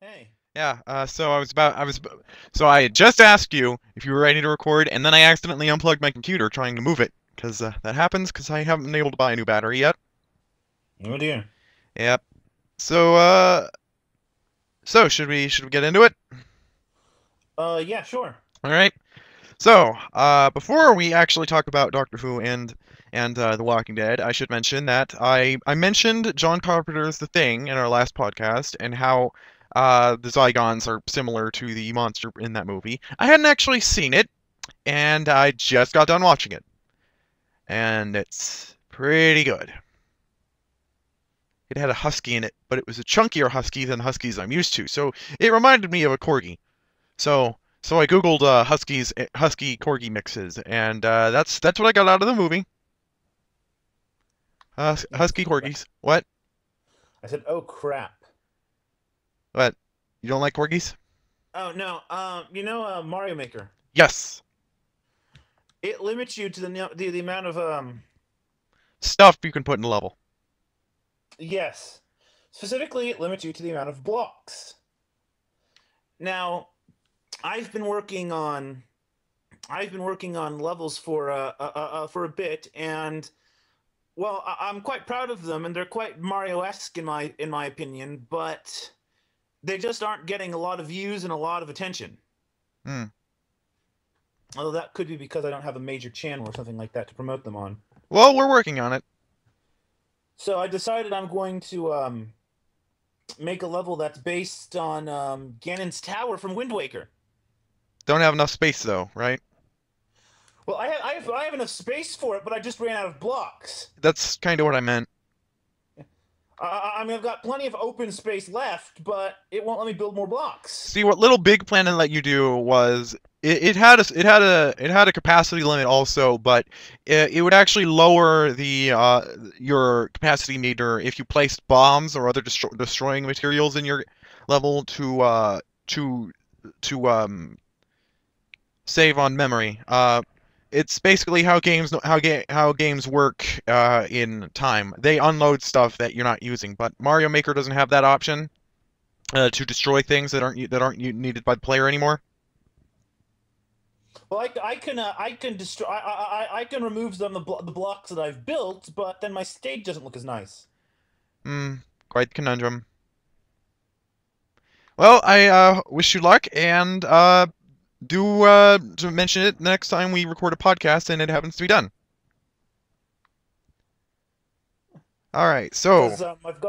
Hey. Yeah, so I had just asked you if you were ready to record, and then I accidentally unplugged my computer trying to move it, because that happens, because I haven't been able to buy a new battery yet. Oh dear. Yep. So, so should we get into it? Yeah, sure. All right. So, before we actually talk about Doctor Who and The Walking Dead, I should mention that I mentioned John Carpenter's The Thing in our last podcast and how the Zygons are similar to the monster in that movie. I hadn't actually seen it, and I just got done watching it, and it's pretty good. It had a husky in it, but it was a chunkier husky than huskies I'm used to, so it reminded me of a corgi. So I googled husky corgi mixes, and that's what I got out of the movie. Oh Husky crap. corgis. What? I said, oh crap. What? You don't like corgis? Oh no. Mario Maker. Yes. It limits you to the amount of Stuff you can put in a level. yes. Specifically, it limits you to the amount of blocks. Now, I've been working on I've been working on levels for a bit, and well, I'm quite proud of them, and they're quite Mario-esque in my opinion, but they just aren't getting a lot of views and a lot of attention. Hmm. Although that could be because I don't have a major channel or something like that to promote them on. Well, we're working on it. So I decided I'm going to make a level that's based on Ganon's Tower from Wind Waker. Don't have enough space though, right? Well, I have enough space for it, but I just ran out of blocks. That's kind of what I meant. I mean, I've got plenty of open space left, but it won't let me build more blocks. See, what Little Big Planet let you do was it had a capacity limit also, but it would actually lower the your capacity meter if you placed bombs or other destroying materials in your level to to save on memory. It's basically how how games work in time. They unload stuff that you're not using, but Mario Maker doesn't have that option to destroy things that aren't needed by the player anymore. Well, I can destroy I can remove the blocks that I've built, but then my stage doesn't look as nice. Hmm, quite the conundrum. Well, I wish you luck, and do to mention it next time we record a podcast and it happens to be done. All right, so Because I've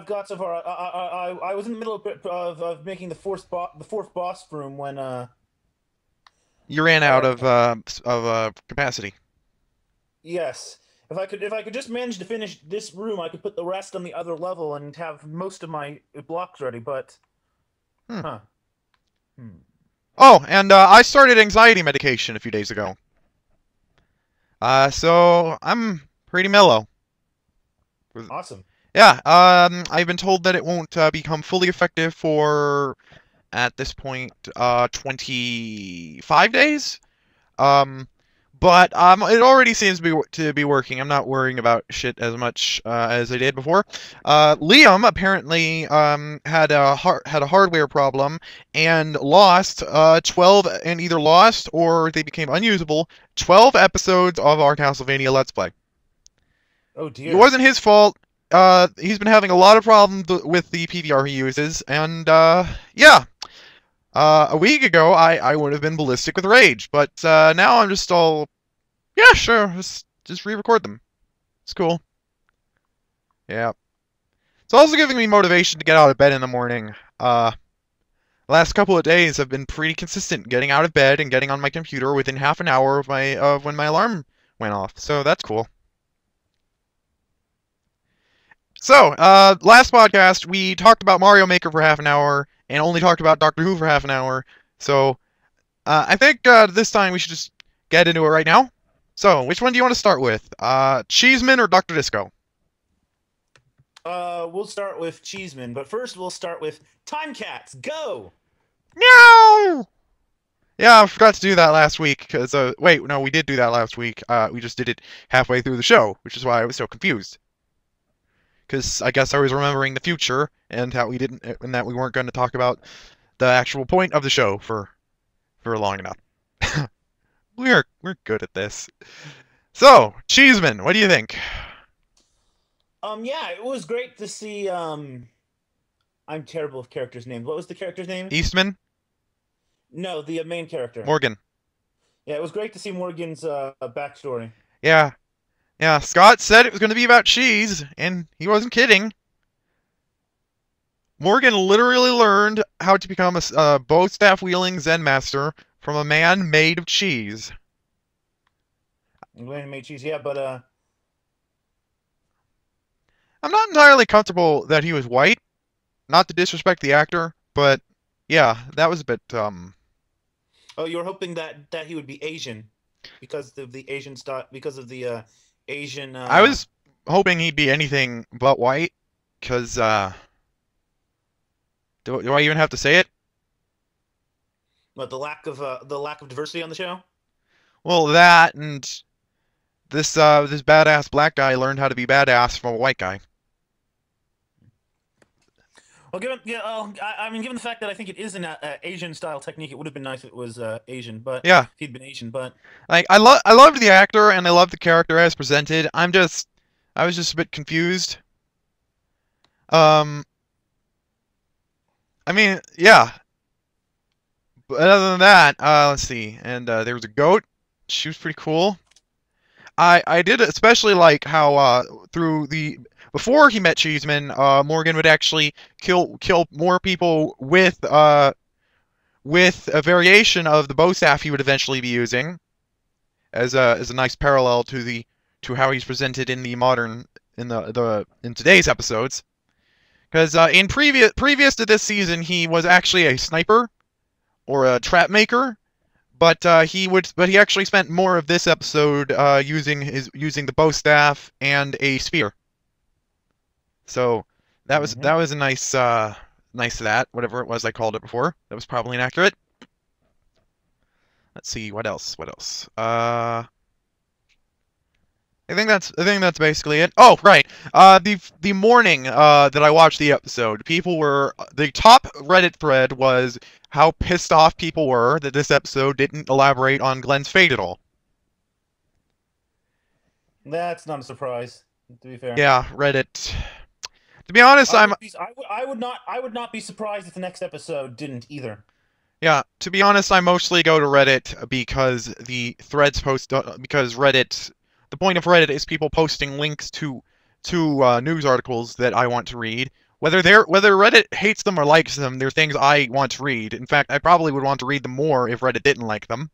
got so far. I was in the middle of making the fourth boss room when you ran out uh of capacity. yes, if I could just manage to finish this room, I could put the rest on the other level and have most of my blocks ready. But Hmm. huh. Hmm. Oh, and I started anxiety medication a few days ago. So I'm pretty mellow. Awesome. Yeah, I've been told that it won't become fully effective for, at this point, 25 days. Um, but it already seems to be working. I'm not worrying about shit as much as I did before. Liam apparently had a hardware problem and lost 12 and either lost or they became unusable 12 episodes of our Castlevania Let's Play. Oh It dear. wasn't his fault. He's been having a lot of problems with the PVR he uses, and yeah. A week ago, I would have been ballistic with rage, but now I'm just all, yeah, sure, just re-record them. It's cool. Yeah. It's also giving me motivation to get out of bed in the morning. Last couple of days have been pretty consistent getting out of bed and getting on my computer within half an hour of when my alarm went off. So that's cool. So, last podcast we talked about Mario Maker for half an hour and only talked about Doctor Who for half an hour. So, I think this time we should just get into it right now. So, which one do you want to start with? Cheeseman or Dr. Disco? We'll start with Cheeseman, but first we'll start with Time Cats. Go. No! Yeah, I forgot to do that last week because wait, no, we did do that last week. We just did it halfway through the show, which is why I was so confused. because I guess I was remembering the future and how we didn't and that we weren't going to talk about the actual point of the show for long enough. We're good at this. So, Cheeseman, what do you think? Yeah, it was great to see. I'm terrible with characters' names. What was the character's name? Eastman, No, the main character. Morgan. Yeah, it was great to see Morgan's backstory. Yeah, yeah. Scott said it was going to be about cheese, and he wasn't kidding. Morgan literally learned how to become a bow staff wielding Zen master from a man made of cheese. Glenn made cheese, yeah, but I'm not entirely comfortable that he was white. Not to disrespect the actor, but yeah, that was a bit oh, you were hoping that he would be Asian because of the Asian style, because of the Asian. I was hoping he'd be anything but white, because do I even have to say it? What, the lack of diversity on the show? Well, that and this badass black guy learned how to be badass from a white guy. Well, given yeah, I mean, given the fact that I think it is an Asian style technique, it would have been nice if it was Asian, but Yeah, if he'd been Asian, but like I loved the actor and I loved the character as presented. I was just a bit confused. Um, I mean, yeah. But other than that, let's see. And there was a goat. She was pretty cool. I did especially like how through the before he met Cheeseman, Morgan would actually kill more people with a variation of the bow staff he would eventually be using as a nice parallel to how he's presented in the modern in today's episodes. Because in previous to this season, he was actually a sniper or a trap maker, but he actually spent more of this episode using the bow staff and a spear. So hmm that was a nice that whatever it was I called it before. That was probably inaccurate. Let's see what else. What else? I think that's basically it. Oh, right. The morning that I watched the episode, the top Reddit thread was how pissed off people were that this episode didn't elaborate on Glenn's fate at all. that's not a surprise. To be fair, Yeah, Reddit. To be honest, I would not be surprised if the next episode didn't either. yeah, to be honest, I mostly go to Reddit because the threads post because Reddit. The point of Reddit is people posting links to news articles that I want to read. Whether Reddit hates them or likes them, they're things I want to read. In fact, I probably would want to read them more if Reddit didn't like them.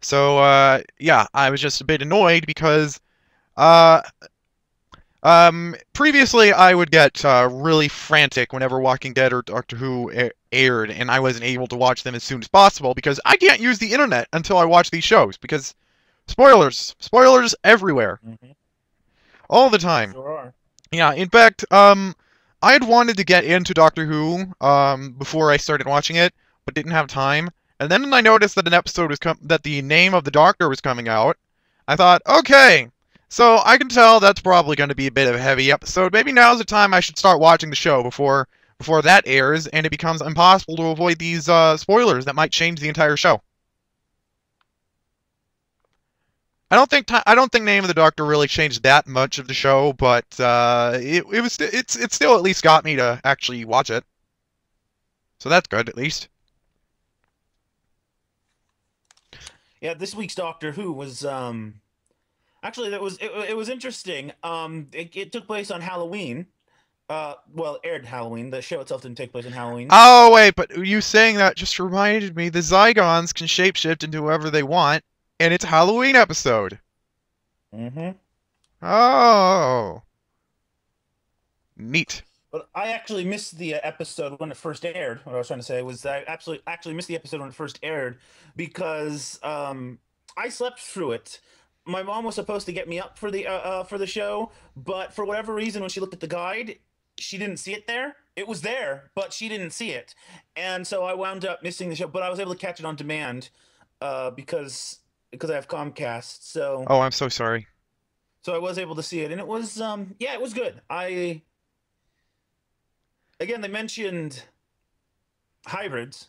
So yeah, I was just a bit annoyed because uh, previously I would get really frantic whenever Walking Dead or Doctor Who aired, and I wasn't able to watch them as soon as possible because I can't use the internet until I watch these shows because spoilers everywhere, Hmm all the time. Sure are. Yeah, in fact, I had wanted to get into Doctor Who before I started watching it, but didn't have time. And then when I noticed that an episode was that the name of the Doctor was coming out, I thought, okay, so I can tell that's probably going to be a bit of a heavy episode. Maybe now's the time I should start watching the show before that airs, and it becomes impossible to avoid these spoilers that might change the entire show. I don't think Name of the Doctor really changed that much of the show, but it still at least got me to actually watch it. So that's good at least. Yeah, this week's Doctor Who was actually it was interesting. It took place on Halloween. Well, aired Halloween. The show itself didn't take place on Halloween. Oh wait, but you saying that just reminded me the Zygons can shapeshift into whoever they want, and it's a Halloween episode. Hmm Oh, neat. But I actually missed the episode when it first aired. What I was trying to say was I absolutely actually missed the episode when it first aired because I slept through it. My mom was supposed to get me up for the show, but for whatever reason, when she looked at the guide, she didn't see it there. It was there, but she didn't see it, and so I wound up missing the show. But I was able to catch it on demand because I have Comcast. So Oh, I'm so sorry. So I was able to see it, and it was yeah, it was good. I again they mentioned hybrids.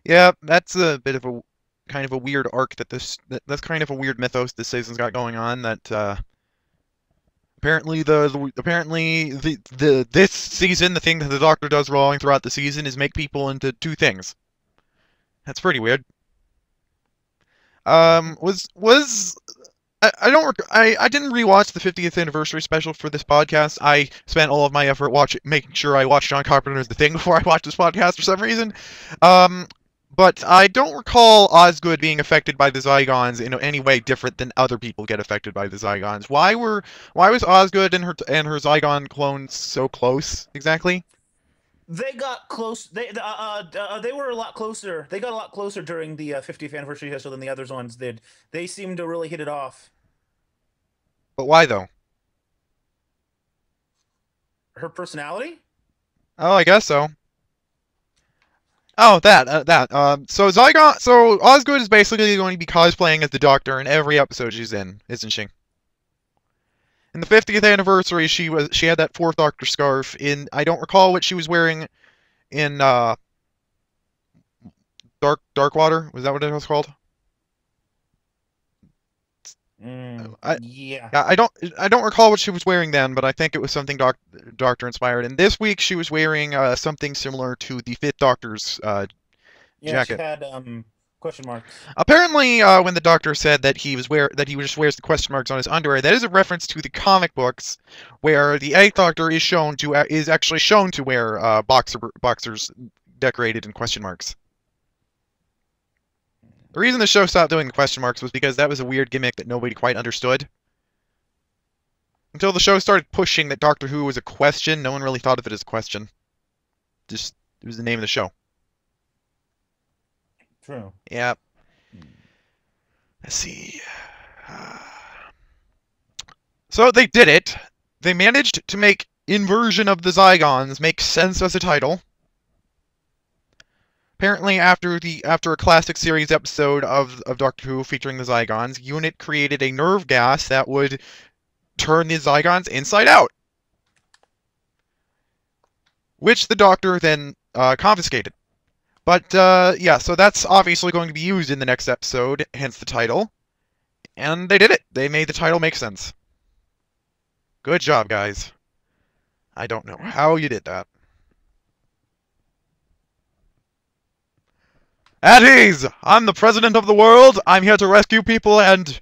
Yeah, that's a bit of a kind of a weird arc that's kind of a weird mythos this season's got going on that apparently the this season the thing that the Doctor does wrong throughout the season is make people into two things. That's pretty weird. Was I don't I didn't rewatch the 50th anniversary special for this podcast. I spent all of my effort making sure I watched John Carpenter's The Thing before I watched this podcast for some reason. Um, but I don't recall Osgood being affected by the Zygons in any way different than other people get affected by the Zygons. Why was Osgood and her Zygon clone so close exactly? They got close. They were a lot closer. They got a lot closer during the 50th anniversary special than the other ones did. They seemed to really hit it off. But why though? Her personality? Oh, I guess so. Oh, so Osgood is basically going to be cosplaying as the Doctor in every episode she's in, isn't she? In the 50th anniversary, she had that fourth Doctor scarf. I don't recall what she was wearing in Darkwater. Was that what it was called? Yeah. Yeah, I don't recall what she was wearing then, but I think it was something Doctor inspired. And this week she was wearing something similar to the Fifth Doctor's Yeah, she jacket. had question marks. Apparently, when the Doctor said that he just wears the question marks on his underwear, that is a reference to the comic books, where the Eighth Doctor is actually shown to wear boxers decorated in question marks. The reason the show stopped doing the question marks was because that was a weird gimmick that nobody quite understood. Until the show started pushing that Doctor Who was a question, no one really thought of it as a question. Just, it was the name of the show. True. Yeah. Let's see. So they did it. They managed to make Inversion of the Zygons make sense as a title. Apparently, after a classic series episode of Doctor Who featuring the Zygons, UNIT created a nerve gas that would turn the Zygons inside out, which the Doctor then confiscated. But yeah, so that's obviously going to be used in the next episode, hence the title. And they did it. They made the title make sense. Good job, guys. I don't know how you did that. At ease! I'm the president of the world. I'm here to rescue people and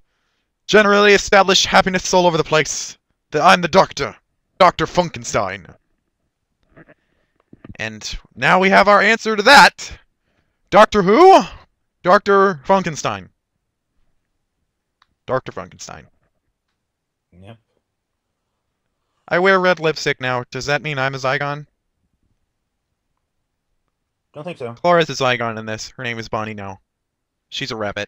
generally establish happiness all over the place. I'm the Doctor. Dr. Funkenstein. And now we have our answer to that. Doctor who? Dr. Funkenstein. Dr. Funkenstein. Yep. I wear red lipstick now. Does that mean I'm a Zygon? Don't think so. Clara's a Zygon in this. Her name is Bonnie now. She's a rabbit.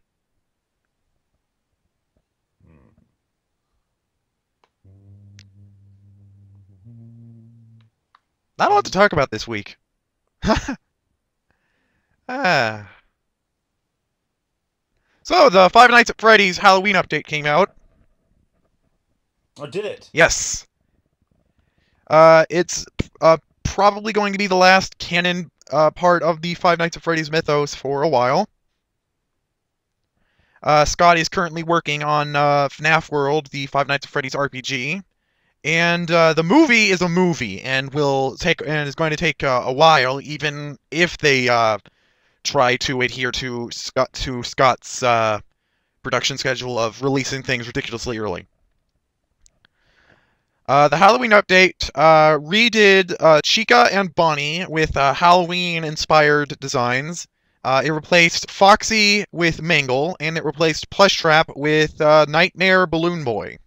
Not a lot to talk about this week. Ah. So, the Five Nights at Freddy's Halloween update came out. Oh, did it? Yes. It's probably going to be the last canon part of the Five Nights at Freddy's mythos for a while. Scott is currently working on FNAF World, the Five Nights at Freddy's RPG. And the movie is a movie, and is going to take a while, even if they try to adhere to Scott's production schedule of releasing things ridiculously early. The Halloween update redid Chica and Bonnie with Halloween-inspired designs. It replaced Foxy with Mangle, and it replaced Plushtrap with Nightmare Balloon Boy.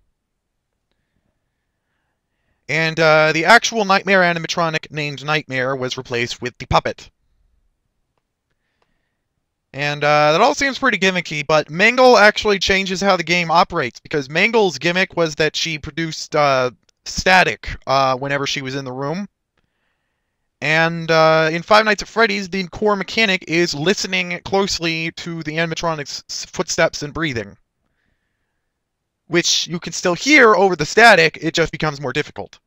And the actual Nightmare animatronic named Nightmare was replaced with the puppet. And that all seems pretty gimmicky, but Mangle actually changes how the game operates, because Mangle's gimmick was that she produced static whenever she was in the room. And in Five Nights at Freddy's, the core mechanic is listening closely to the animatronic's footsteps and breathing. which you can still hear over the static. It just becomes more difficult.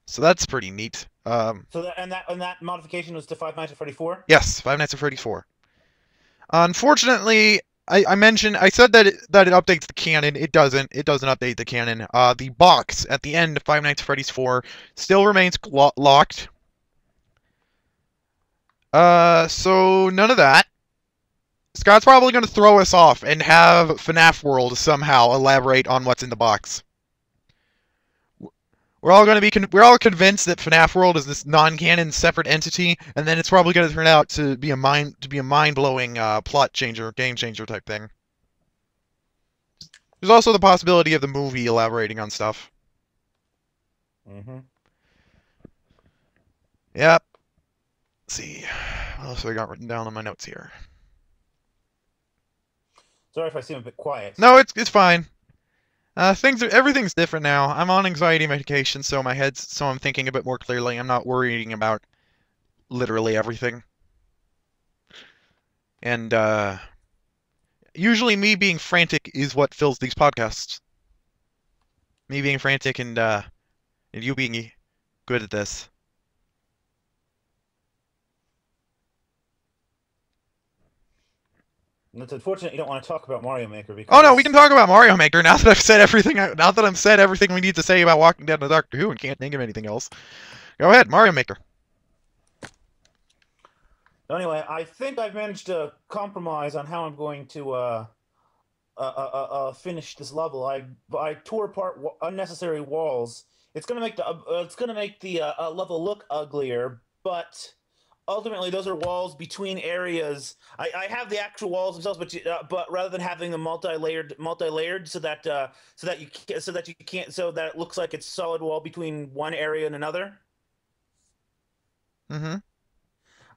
So that's pretty neat. So that modification was to Five Nights at Freddy 4? Yes, Five Nights at Freddy's 4. Unfortunately, I said that it updates the canon. It doesn't. It doesn't update the canon. The box at the end of Five Nights at Freddy's 4 still remains locked. So none of that. Scott's probably going to throw us off and have FNAF World somehow elaborate on what's in the box. We're all convinced that FNAF World is this non-canon separate entity, and then it's probably going to turn out to be a mind-blowing plot changer, game changer type thing. There's also the possibility of the movie elaborating on stuff. Mm-hmm. Yep. Let's see. What else have I got written down on my notes here? Sorry if I seem a bit quiet. No, it's fine. Everything's different now. I'm on anxiety medication, so I'm thinking a bit more clearly. I'm not worrying about literally everything. And usually me being frantic is what fills these podcasts. Me being frantic and you being good at this. And it's unfortunate you don't want to talk about Mario Maker because... Oh no, we can talk about Mario Maker now that I've said everything. Now that I've said everything we need to say about Walking Dead and Doctor Who and can't think of anything else. Go ahead, Mario Maker. Anyway, I think I've managed to compromise on how I'm going to finish this level. I tore apart unnecessary walls. It's gonna make the level look uglier, but ultimately those are walls between areas. I have the actual walls themselves, but rather than having them multi-layered, so that it looks like it's solid wall between one area and another. Mm-hmm.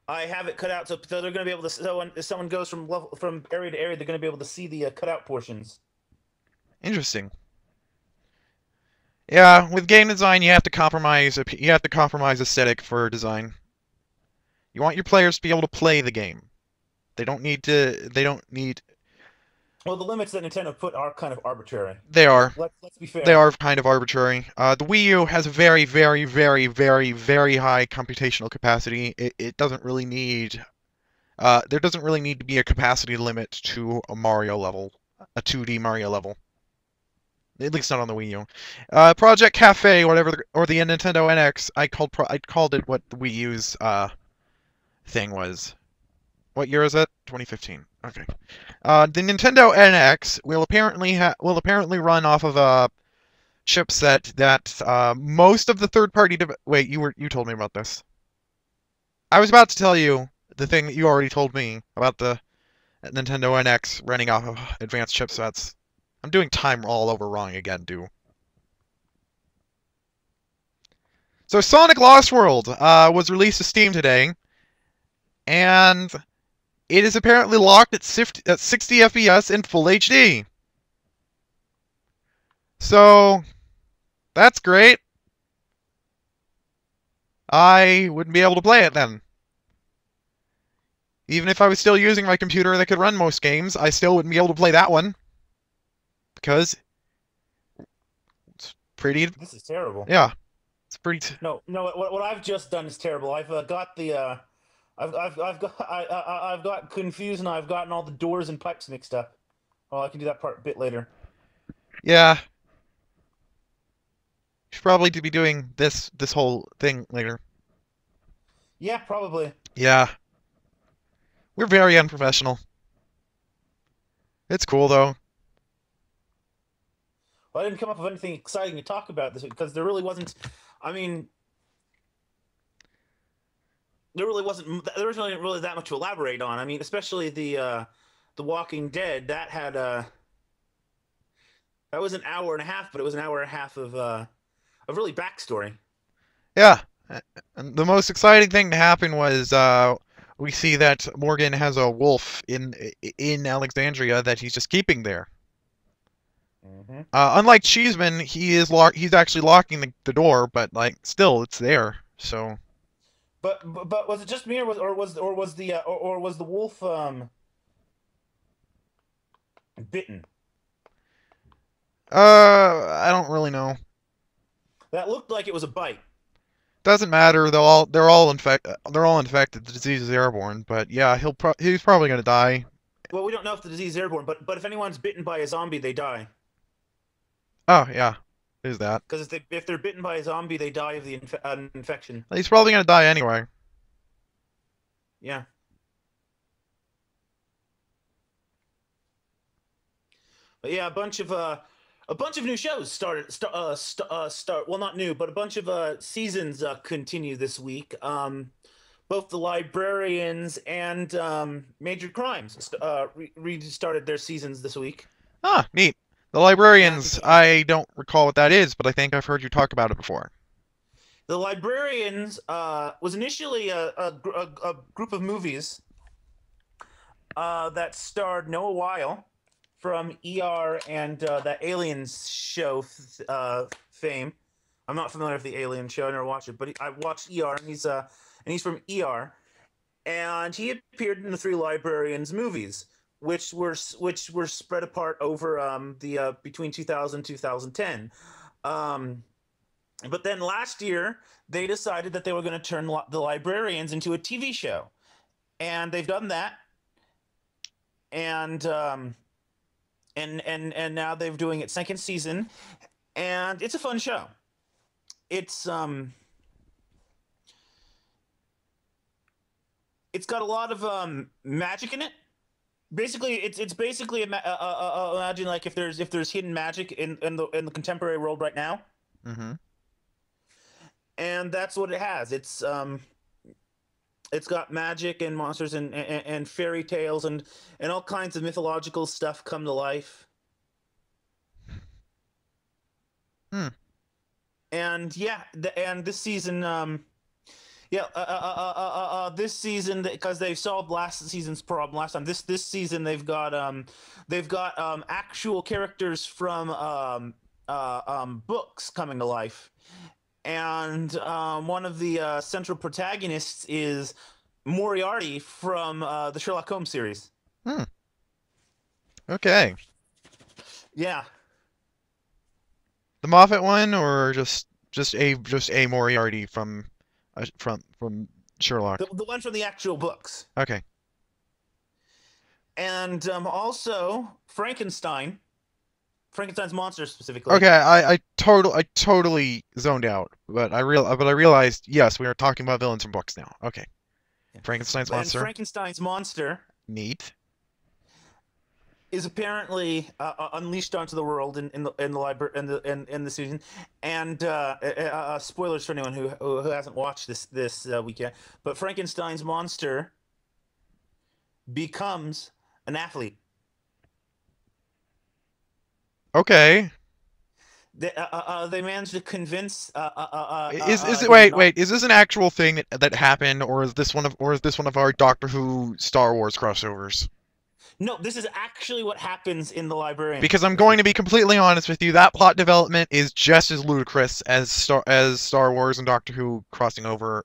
I have it cut out so they're going to be able to. So when if someone goes from area to area, they're going to be able to see the cut out portions. Interesting. Yeah, with game design, you have to compromise. You have to compromise aesthetic for design. You want your players to be able to play the game. They don't need to. They don't need. Well, the limits that Nintendo put are kind of arbitrary. They are. Let's be fair. They are kind of arbitrary. The Wii U has a very, very, very, very, very high computational capacity. It doesn't really need. There doesn't really need to be a capacity limit to a Mario level, a 2D Mario level. At least not on the Wii U. Project Cafe, whatever, or the Nintendo NX. I called it what the Wii U's thing was. What year is it? 2015. Okay. The Nintendo NX will apparently run off of a chipset that most of the third-party. Wait, you told me about this. I was about to tell you the thing that you already told me about the Nintendo NX running off of advanced chipsets. I'm doing time all over wrong again, dude. So Sonic Lost World was released to Steam today, and it is apparently locked at 60 FPS in Full HD. So, that's great. I wouldn't be able to play it then. Even if I was still using my computer that could run most games, I still wouldn't be able to play that one. Because it's pretty... This is terrible. Yeah. It's pretty... No, what I've just done is terrible. I've got the... I've got confused and I've gotten all the doors and pipes mixed up. Oh, I can do that part a bit later. Yeah. Should probably be doing this whole thing later. Yeah, probably. Yeah. We're very unprofessional. It's cool though. Well, I didn't come up with anything exciting to talk about this week because there really wasn't. I mean, there wasn't really that much to elaborate on. I mean, especially the Walking Dead that had that was an hour and a half, but it was an hour and a half of really backstory. Yeah, and the most exciting thing to happen was we see that Morgan has a wolf in Alexandria that he's just keeping there. Mm-hmm. Unlike Cheeseman, he's actually locking the door, but like still it's there. So. But was it just me, or was the wolf bitten. I don't really know. That looked like it was a bite. Doesn't matter. They're all infected. The disease is airborne. But yeah, he's probably gonna die. Well, we don't know if the disease is airborne, but if anyone's bitten by a zombie, they die. Oh yeah, there's that. Because if they're bitten by a zombie, they die of the infection. He's probably gonna die anyway. Yeah. But yeah, a bunch of new shows start. Well, not new, but a bunch of seasons continue this week. Both the Librarians and Major Crimes restarted their seasons this week. Ah, neat. The Yeah, Librarians, I don't recall what that is, but I think I've heard you talk about it before. the Librarians was initially a group of movies that starred Noah Weil from ER and that Aliens show fame. I'm not familiar with the Alien show. I never watched it, but I watched ER, and he's from ER, and he appeared in the three Librarians movies, which were spread apart over the between 2000 and 2010. But then last year they decided that they were going to turn the Librarians into a TV show, and they've done that, and now they're doing its second season, and it's a fun show. It's got a lot of magic in it. Basically, it's basically imagine like if there's hidden magic in the contemporary world right now, Mm-hmm. and that's what it has. It's got magic and monsters and fairy tales and all kinds of mythological stuff come to life. Hmm. And yeah, and this season, this season, because they solved last season's problem last time. This season they've got actual characters from books coming to life, and one of the central protagonists is Moriarty from the Sherlock Holmes series. Hmm. Okay. Yeah, The Moffat one, or just a Moriarty from Sherlock. the one from the actual books, Okay. and also Frankenstein's monster specifically. Okay, I totally zoned out, but I realized, yes, we are talking about villains from books now. Okay. Frankenstein's And monster. Frankenstein's monster Neat. is apparently unleashed onto the world in the library in the season, and spoilers for anyone who hasn't watched this weekend. But Frankenstein's monster becomes an athlete. Okay. They managed to convince. Is it him not. wait, is this an actual thing that happened, or is this one of our Doctor Who Star Wars crossovers? No, this is actually what happens in the librarian. Because I'm going to be completely honest with you, that plot development is just as ludicrous as Star Wars and Doctor Who crossing over.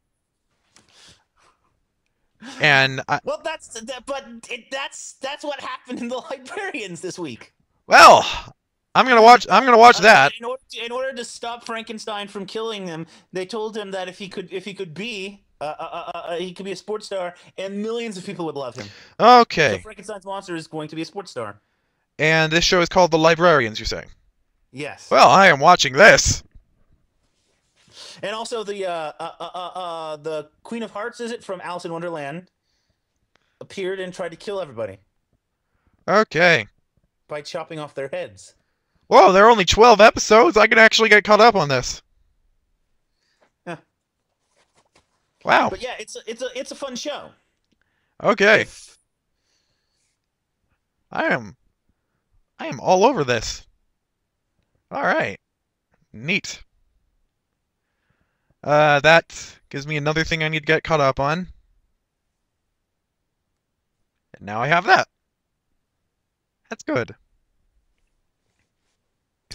And Well, that's that's what happened in the librarians this week. well, I'm gonna watch that. In order to stop Frankenstein from killing them, they told him that if he could be he could be a sports star, and millions of people would love him. So Okay. Frankenstein's monster is going to be a sports star. And this show is called The Librarians, you say? Yes. Well, I am watching this. And also the Queen of Hearts, is it, from Alice in Wonderland, appeared and tried to kill everybody Okay. by chopping off their heads. Whoa, there are only 12 episodes. I can actually get caught up on this. Yeah. Wow. But yeah, it's a fun show. Okay. I am all over this. All right. Neat. That gives me another thing I need to get caught up on. And now I have that. That's good.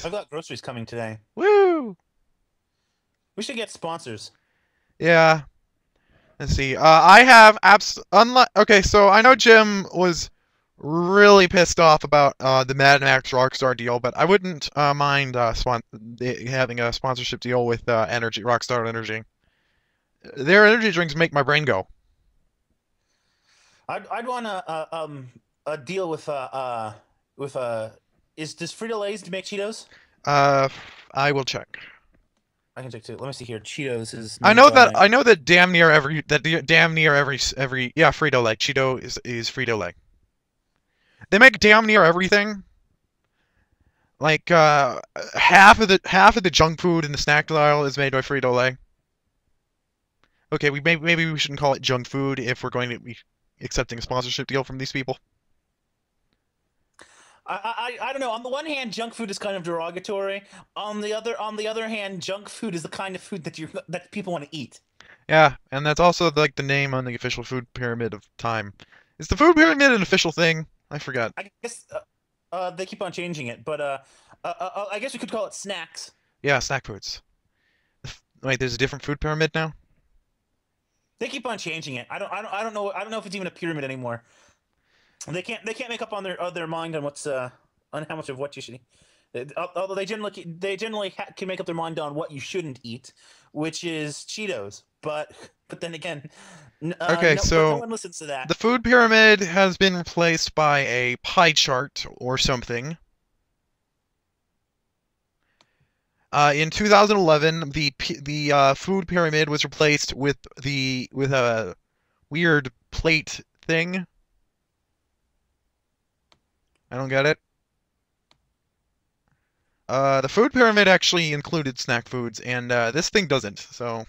I've got groceries coming today. Woo! We should get sponsors. Yeah. Let's see. I have Okay, so I know Jim was really pissed off about the Mad Max Rockstar deal, but I wouldn't mind having a sponsorship deal with Energy Rockstar Energy. Their energy drinks make my brain go. I'd want a deal with is does Frito-Lay's to make Cheetos? Uh, I will check. I can check too. Let me see here. Cheetos is I made know that by. damn near every yeah, Frito-Lay. Cheeto is Frito-Lay. They make damn near everything. Like half of the junk food in the snack aisle is made by Frito-Lay. Okay, maybe we shouldn't call it junk food if we're going to be accepting a sponsorship deal from these people. I don't know. On the one hand, junk food is kind of derogatory. On the other hand, junk food is the kind of food that people want to eat. Yeah, and that's also like the name on the official food pyramid of time. Is the food pyramid an official thing? I forgot. I guess they keep on changing it, but I guess we could call it snacks. Yeah, snack foods. Wait, there's a different food pyramid now? They keep on changing it. I don't know if it's even a pyramid anymore. They can't make up on their mind on what's on how much of what you should eat. Although they generally can make up their mind on what you shouldn't eat, which is Cheetos. But then again, Okay, no, but no so one listens to that. the food pyramid has been replaced by a pie chart or something. In 2011, the food pyramid was replaced with a weird plate thing. I don't get it. The food pyramid actually included snack foods, and this thing doesn't. So,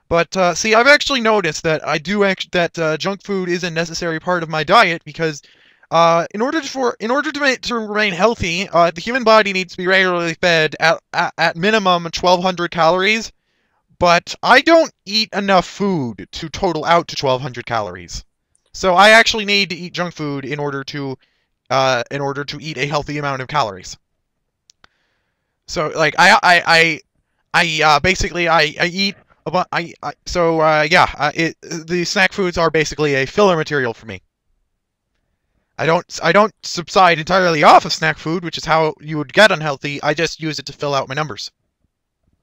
but see, I've actually noticed that that junk food is a necessary part of my diet because in order to remain healthy, the human body needs to be regularly fed at minimum 1,200 calories. But I don't eat enough food to total out to 1,200 calories. So I actually need to eat junk food in order to eat a healthy amount of calories. So like basically I eat about I so yeah the snack foods are basically a filler material for me. I don't subside entirely off of snack food, which is how you would get unhealthy. I just use it to fill out my numbers.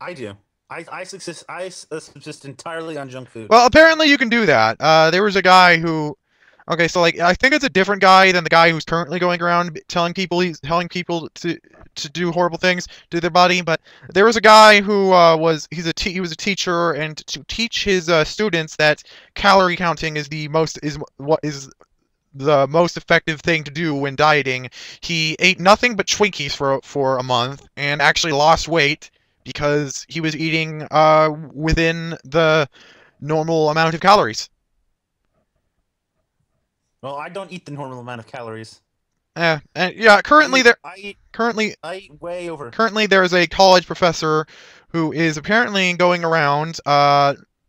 I do. I subsist entirely on junk food. Well, apparently you can do that. There was a guy who, okay, so like I think it's a different guy than the guy who's currently going around telling people to do horrible things to their body. But there was a guy who he was a teacher, and to teach his students that calorie counting is the most effective thing to do when dieting. He ate nothing but Twinkies for a month and actually lost weight because he was eating within the normal amount of calories. Well, I don't eat the normal amount of calories. And yeah, I eat I eat currently I eat way over. currently there is a college professor who is apparently going around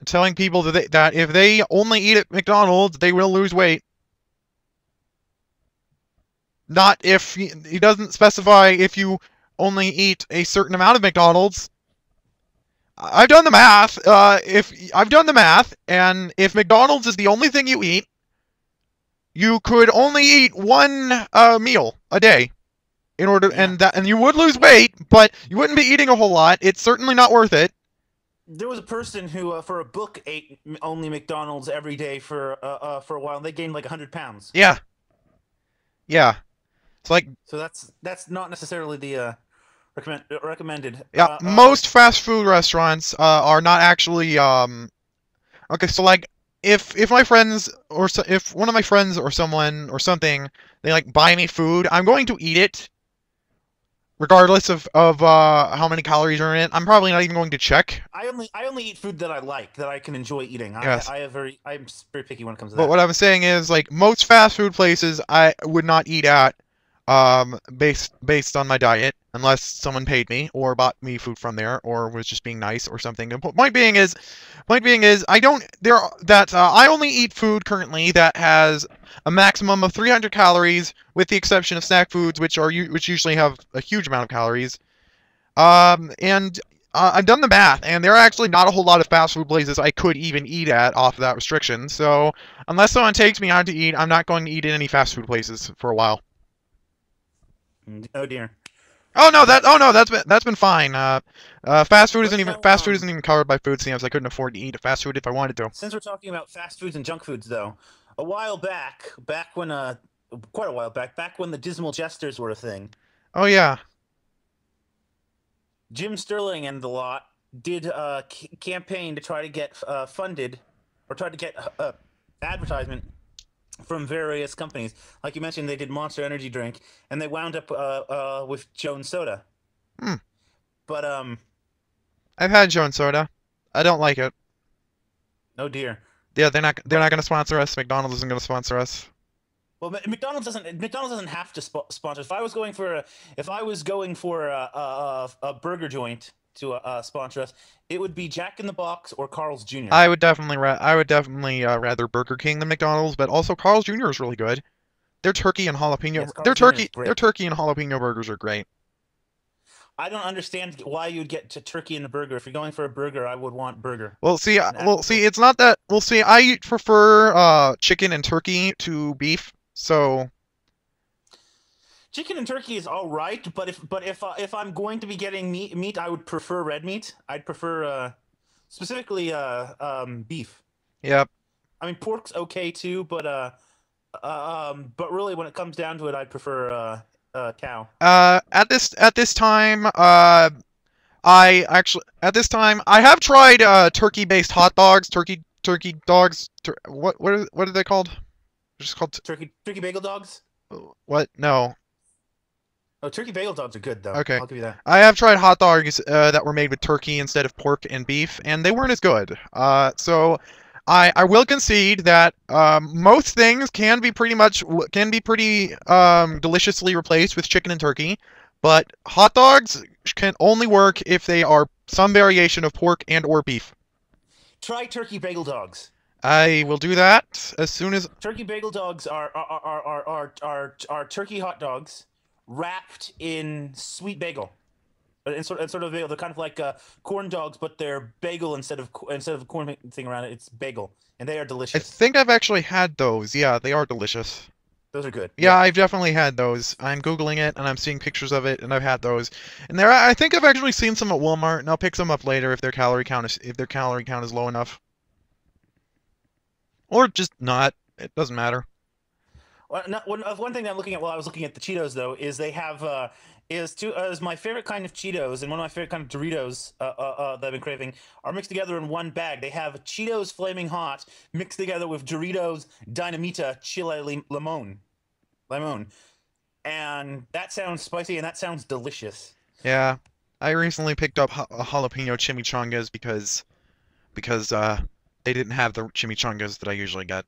telling people that if they only eat at McDonald's, they will lose weight. Not if he doesn't specify if you only eat a certain amount of McDonald's. I've done the math. If I've done the math, and if McDonald's is the only thing you eat, you could only eat one meal a day Yeah. and you would lose weight, but you wouldn't be eating a whole lot. It's certainly not worth it. There was a person who, for a book, ate only McDonald's every day for a while, and they gained like 100 pounds. Yeah, yeah. It's like So that's not necessarily the recommended. yeah, most fast food restaurants are not actually okay, so like if my friends if one of my friends or someone or something they like buy me food, I'm going to eat it regardless of how many calories are in it. I'm probably not even going to check. I only eat food that I like, that I can enjoy eating. Yes. I'm very picky when it comes to But that. what I'm saying is like most fast food places I would not eat at based on my diet unless someone paid me or bought me food from there or was just being nice or something. And point being is I don't there that I only eat food currently that has a maximum of 300 calories with the exception of snack foods which usually have a huge amount of calories. And I've done the math, and there are actually not a whole lot of fast food places I could even eat at off of that restriction. So unless someone takes me out to eat, I'm not going to eat at any fast food places for a while. Oh dear. Oh no, that's been fine. But you know, fast food isn't even covered by food stamps. I couldn't afford to eat a fast food if I wanted to. since we're talking about fast foods and junk foods, though, a while back, back when quite a while back, back when the dismal jesters were a thing, Oh yeah, Jim Sterling and the lot did a campaign to try to get funded or try to get advertisement from various companies. Like you mentioned, they did Monster Energy drink, and they wound up with Jones Soda. hmm. But I've had Jones Soda. I don't like it. oh dear. Yeah, they're not But going to sponsor us. McDonald's isn't going to sponsor us. well, McDonald's doesn't have to sponsor. If I was going for a burger joint to sponsor us, it would be Jack in the Box or Carl's Jr. I would definitely rather Burger King than McDonald's, but also Carl's Jr. is really good. Yes, Carl's Jr. is Their great. turkey and jalapeno burgers are great. I don't understand why you'd get to turkey in a burger. If you're going for a burger, I would want burger. An actual It's not that. Well, see, I prefer chicken and turkey to beef. So, chicken and turkey is all right, but if I'm going to be getting meat, I would prefer red meat. I'd prefer specifically beef. yeah. I mean, pork's okay too, but really, when it comes down to it, I'd prefer cow. At this time, at this time I have tried turkey-based hot dogs, turkey dogs. What are they called? They're just called Turkey bagel dogs. what? No. Oh, turkey bagel dogs are good though. Okay. I'll give you that. I have tried hot dogs that were made with turkey instead of pork and beef, and they weren't as good. So I will concede that most things can be pretty deliciously replaced with chicken and turkey, but hot dogs can only work if they are some variation of pork and or beef. Try turkey bagel dogs. I will do that as soon as. Turkey bagel dogs are turkey hot dogs wrapped in sweet bagel. And sort of bagel. They're kind of like corn dogs, but they're bagel instead of a corn thing around it. It's bagel, and they are I delicious. think I've actually had those. Yeah, they are delicious. Those are good. Yeah, Yeah. I've definitely had those. I'm Googling it and I'm seeing pictures of it, and I've had those. And I think I've actually seen some at Walmart, and I'll pick some up later if their calorie count is low enough, or just not. It doesn't matter. Well, one thing that I'm looking at while I was looking at the Cheetos though is they have is my favorite kind of Cheetos and one of my favorite kind of Doritos that I've been craving are mixed together in one bag. They have Cheetos Flaming Hot mixed together with Doritos Dynamita Chile Limon, and that sounds spicy and that sounds delicious. Yeah, I recently picked up jalapeno chimichangas because they didn't have the chimichangas that I usually get.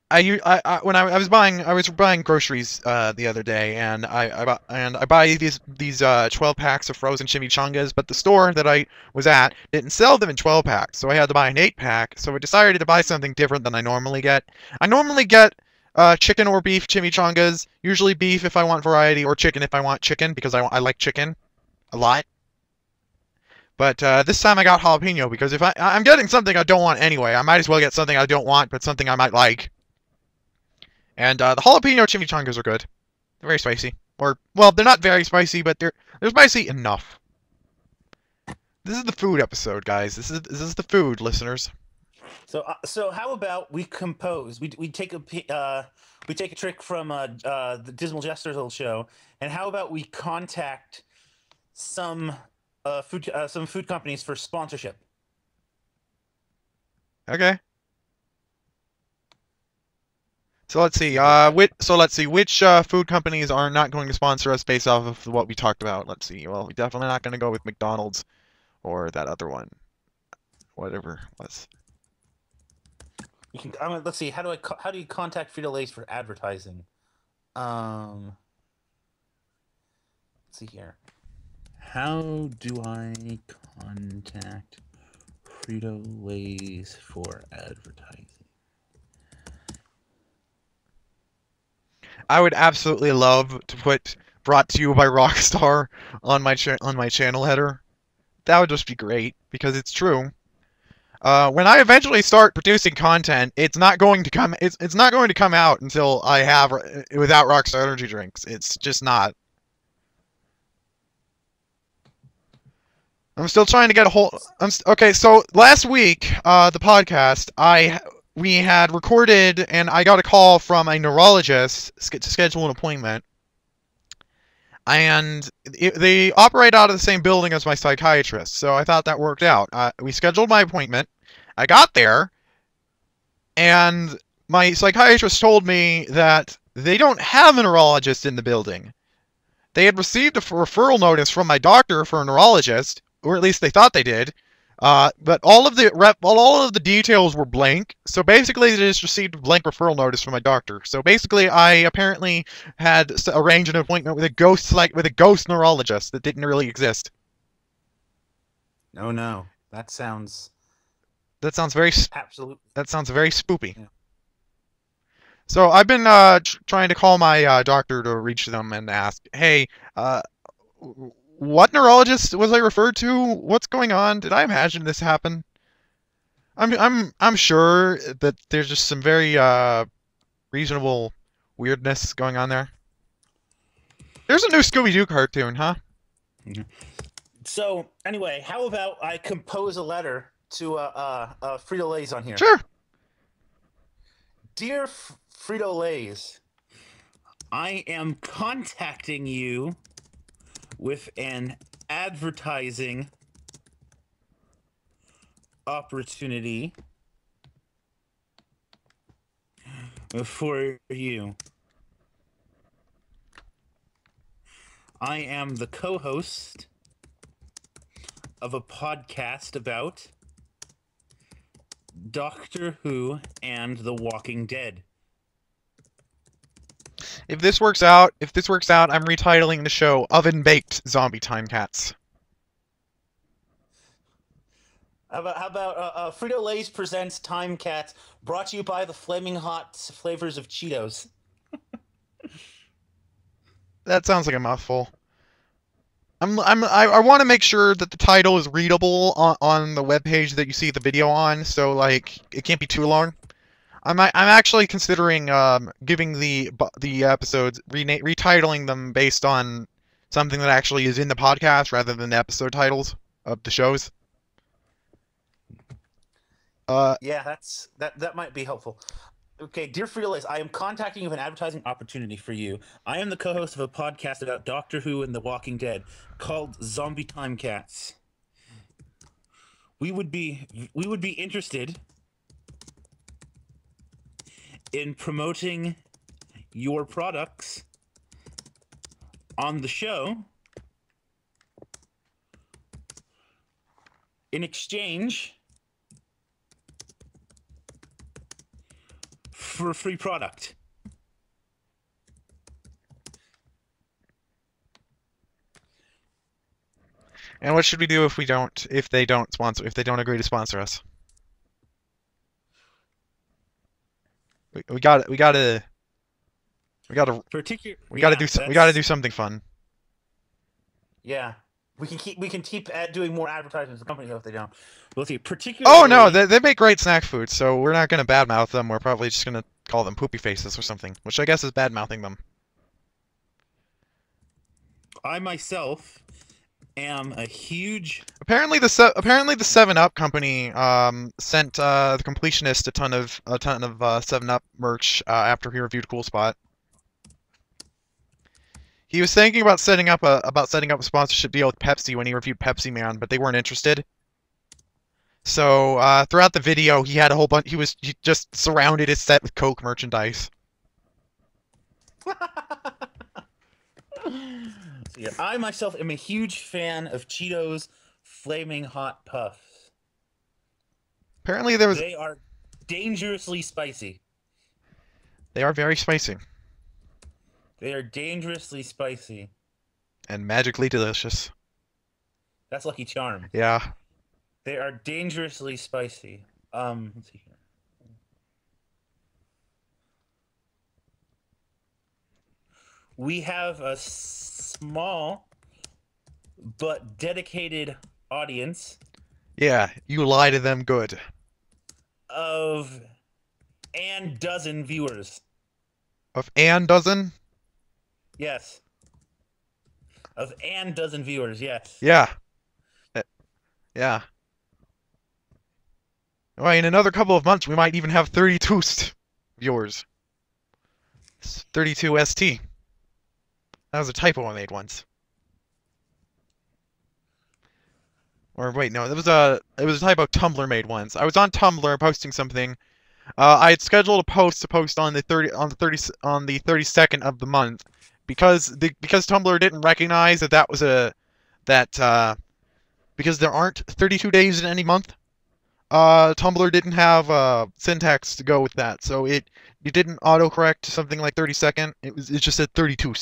When I was buying groceries the other day, and I buy these 12 packs of frozen chimichangas, but the store that I was at didn't sell them in 12 packs, so I had to buy an 8 pack. So I decided to buy something different than I normally get. I normally get chicken or beef chimichangas, usually beef if I want variety, or chicken if I want chicken because I like chicken a lot. But this time I got jalapeno because if I'm getting something I don't want anyway, I might as well get something I don't want, but something I might like. And the jalapeno chimichangas are good. They're very spicy. Or, well, they're not very spicy, but they're spicy enough. This is the food episode, guys. This is the food, listeners. So how about we compose? We take we take a trick from the Dismal Jester's old show, and how about we contact some some food companies for sponsorship? Okay. So let's see. See about that. Let's see which food companies are not going to sponsor us based off of what we talked about. Let's see. Well, we're definitely not going to go with McDonald's or that other one, whatever it was. You can. Let's see. How do you contact Frito-Lay's for advertising? Let's see here. How do I contact Frito-Lay's for advertising? I would absolutely love to put brought to you by Rockstar on my channel header. That would just be great because it's true. When I eventually start producing content, it's not going to come out until I have without Rockstar energy drinks. It's just not. I'm still trying to get a hold. Okay, so last week, the podcast, we had recorded, and I got a call from a neurologist to schedule an appointment. And they operate out of the same building as my psychiatrist, so I thought that worked out. We scheduled my appointment. I got there, and my psychiatrist told me that they don't have a neurologist in the building. They had received a referral notice from my doctor for a neurologist, or at least they thought they did. But all of the details were blank. So basically, they just received a blank referral notice from my doctor. So basically, I apparently had arranged an appointment with a ghost neurologist that didn't really exist. Oh no, that sounds very absolutely. That sounds very spoopy. Yeah. So I've been trying to call my doctor to reach them and ask, hey, what neurologist was I referred to? What's going on? Did I imagine this happen? I'm sure that there's just some very reasonable weirdness going on there. There's a new Scooby-Doo cartoon, huh? So anyway, how about I compose a letter to Frito-Lay's on here? Sure. Dear Frito-Lay's, I am contacting you with an advertising opportunity for you. I am the co-host of a podcast about Doctor Who and The Walking Dead. If this works out, I'm retitling the show Oven Baked Zombie Time Cats. How about Frito-Lay's presents Time Cats, brought to you by the flaming hot flavors of Cheetos. That sounds like a mouthful. I want to make sure that the title is readable on the webpage that you see the video on, so like it can't be too long. I'm actually considering giving the episodes retitling them based on something that actually is in the podcast rather than the episode titles of the shows. Yeah, that might be helpful. Okay, dear Frito-Lays, I am contacting you with an advertising opportunity for you. I am the co-host of a podcast about Doctor Who and The Walking Dead called Zombie Time Cats. We would be interested in promoting your products on the show in exchange for a free product. And what should we do if they don't agree to sponsor us? We gotta do something fun. Yeah, we can keep doing more advertisements to the company if they don't. We'll see. Particularly. Oh no, they make great snack food, so we're not gonna badmouth them. We're probably just gonna call them poopy faces or something, which I guess is badmouthing them. I myself am a huge. Apparently the 7-Up company sent the completionist a ton of 7-Up merch after he reviewed Cool Spot. He was thinking about setting up a sponsorship deal with Pepsi when he reviewed Pepsi Man, but they weren't interested. So throughout the video, he had a whole bunch. He just surrounded his set with Coke merchandise. Yeah, I myself am a huge fan of Cheetos Flaming Hot Puffs. Apparently They are dangerously spicy. They are very spicy. They are dangerously spicy. And magically delicious. That's Lucky Charms. Yeah. They are dangerously spicy. Let's see here. We have a small but dedicated audience Yeah, you lie to them good. of and dozen viewers. Of Ann dozen? Yes. Of and dozen viewers, yes. Yeah. eh, Yeah. Well, in another couple of months, we might even have 32 viewers. 32 ST. That was a typo I made once. Or wait, no, it was a typo Tumblr made once. I was on Tumblr posting something. I had scheduled a post to post on the 32nd of the month because Tumblr didn't recognize that was that because there aren't 32 days in any month. Tumblr didn't have syntax to go with that, so it didn't autocorrect to something like 32nd. It just said 32.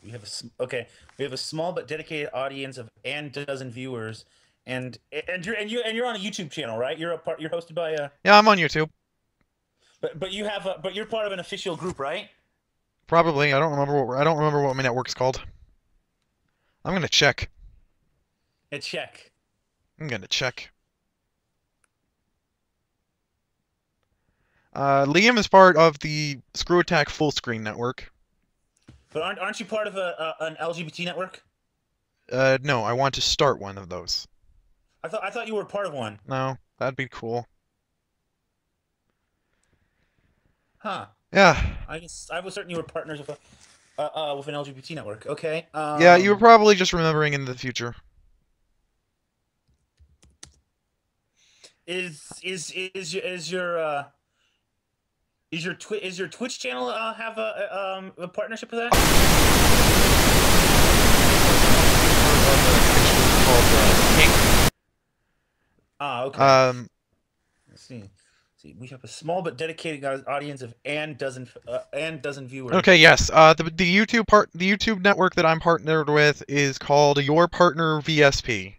We have okay. We have a small but dedicated audience of and dozen viewers, and you're on a YouTube channel, right? You're hosted by a Yeah, I'm on YouTube. but you're part of an official group, right? Probably. I don't remember what my network's called. I'm gonna check. A check. I'm gonna check. Liam is part of the Screw Attack Full Screen Network. But aren't you part of an LGBT network? No, I want to start one of those. I thought you were part of one. No, that'd be cool. Huh. Yeah. I was certain you were partners with an LGBT network. Okay. Yeah, you were probably just remembering in the future. Is your Twitch channel have a partnership with that? Ah, okay. Let's see. We have a small but dedicated audience of and dozen viewers. Okay, yes. The YouTube network that I'm partnered with is called Your Partner VSP,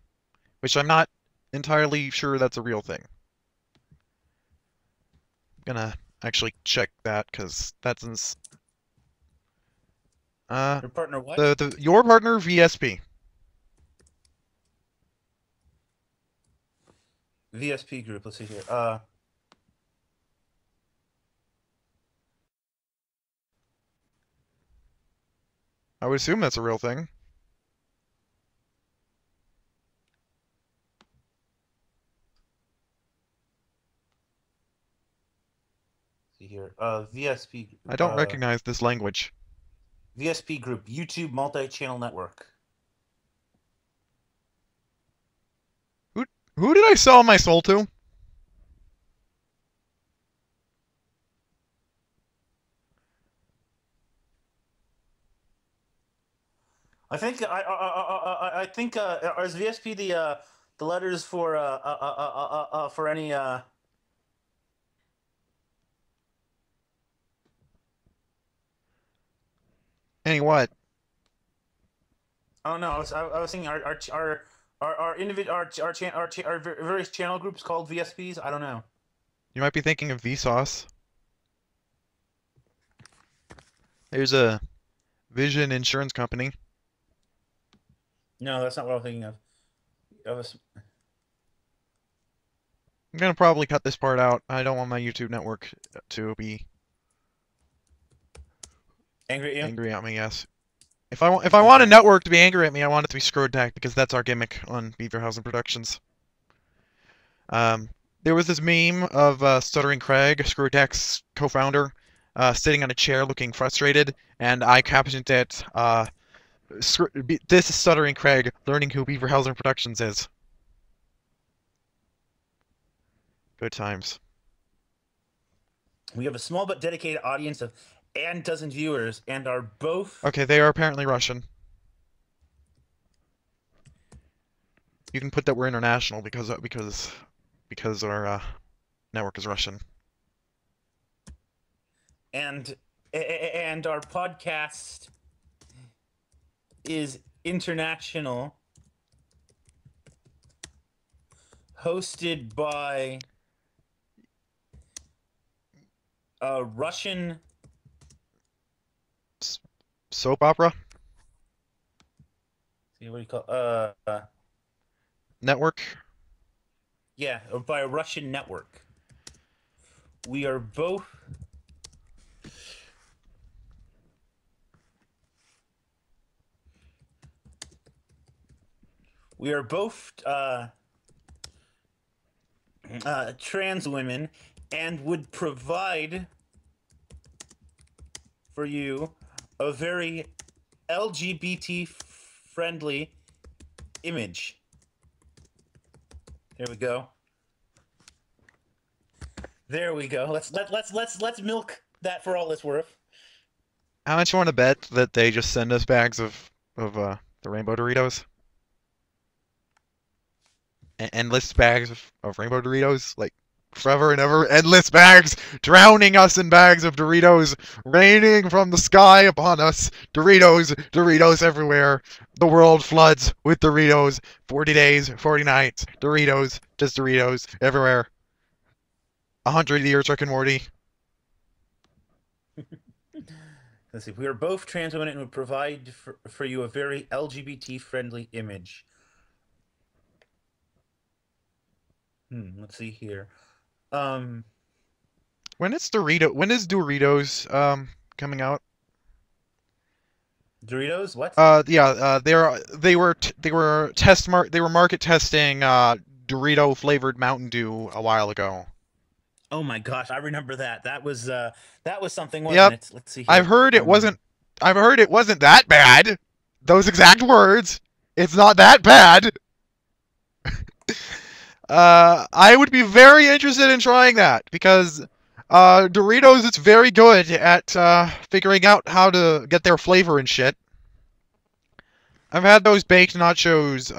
which I'm not entirely sure that's a real thing. I'm gonna actually check that because that's Your partner what? the Your Partner VSP. VSP group. Let's see here. I would assume that's a real thing. See here. VSP. I don't recognize this language. VSP group. YouTube multi-channel network. Who did I sell my soul to? I think is VSP the letters for any Any what? I don't know. I was thinking our individual our various channel groups called VSPs. I don't know. You might be thinking of Vsauce. There's a Vision Insurance Company. No, that's not what I'm thinking of. I'm gonna probably cut this part out. I don't want my YouTube network to be Angry at you? angry at me, yes. If I want a network to be angry at me, I want it to be Screwed Tack because that's our gimmick on Beaverhausen Productions. There was this meme of Stuttering Craig, Screwed Tack's co-founder, sitting on a chair looking frustrated, and I captioned it, this is Stuttering Craig learning who Beaverhausen Productions is. Good times. We have a small but dedicated audience of and dozen viewers, and are both. Okay, they are apparently Russian. You can put that we're international because our network is Russian. And our podcast is international, hosted by a Russian soap opera See, what do you call network. yeah, by a Russian network. We are both we are both trans women and would provide for you a very LGBT friendly image. There we go. There we go. Let's milk that for all it's worth. How much you want to bet that they just send us bags of the rainbow Doritos? Endless bags of rainbow Doritos, like forever and ever, endless bags, drowning us in bags of Doritos, raining from the sky upon us. Doritos, Doritos everywhere. The world floods with Doritos. 40 days, 40 nights. Doritos, just Doritos everywhere. 100 years, Rick and Morty. Let's see. We are both trans women and would provide for you a very LGBT friendly image. Let's see here. Um, When is Doritos coming out? Doritos? What? Yeah, they were market testing Dorito flavored Mountain Dew a while ago. Oh my gosh, I remember that. That was something, wasn't Yep. it? Let's see I've here. heard it wasn't I've heard it wasn't that bad. Those exact words. It's not that bad. I would be very interested in trying that because Doritos is very good at figuring out how to get their flavor and shit. I've had those baked nachos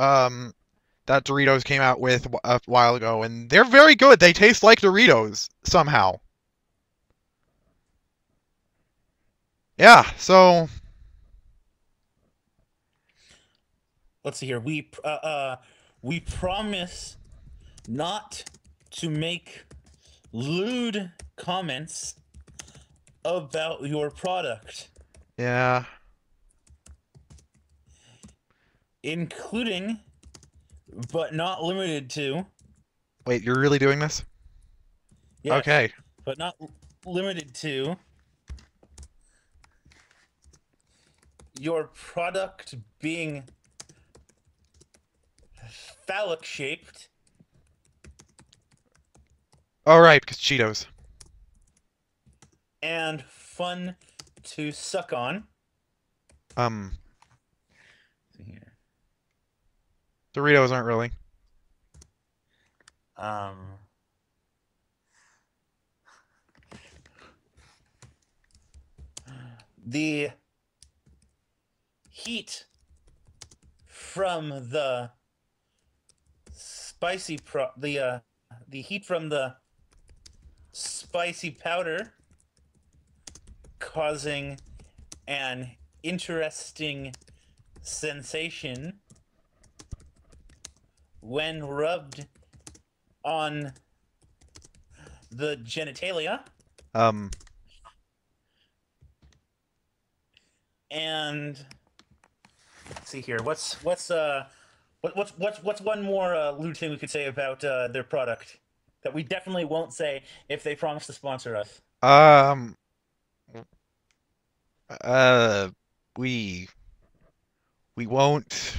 that Doritos came out with a while ago, and they're very good. They taste like Doritos somehow. Yeah, so let's see here. We promise not to make lewd comments about your product, yeah. including but not limited to. Wait, you're really doing this? Yes, Okay. but not limited to your product being phallic shaped All right, because Cheetos. and fun to suck on. Um, See here. Doritos aren't really. Um, the heat from the the heat from the spicy powder causing an interesting sensation when rubbed on the genitalia. Um, And let's see here. What's one more lewd thing we could say about their product that we definitely won't say if they promise to sponsor us? um, uh, we we won't.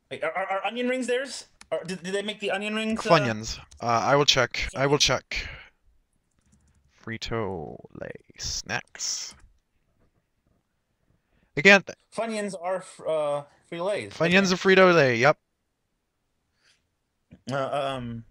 Wait, are onion rings theirs? Did they make the onion rings? Funyuns. I will check. I will check. Frito-Lay snacks. Again, Funyuns are Frito-Lays. Funyuns Okay. of Frito-Lay. Yep. Uh, um.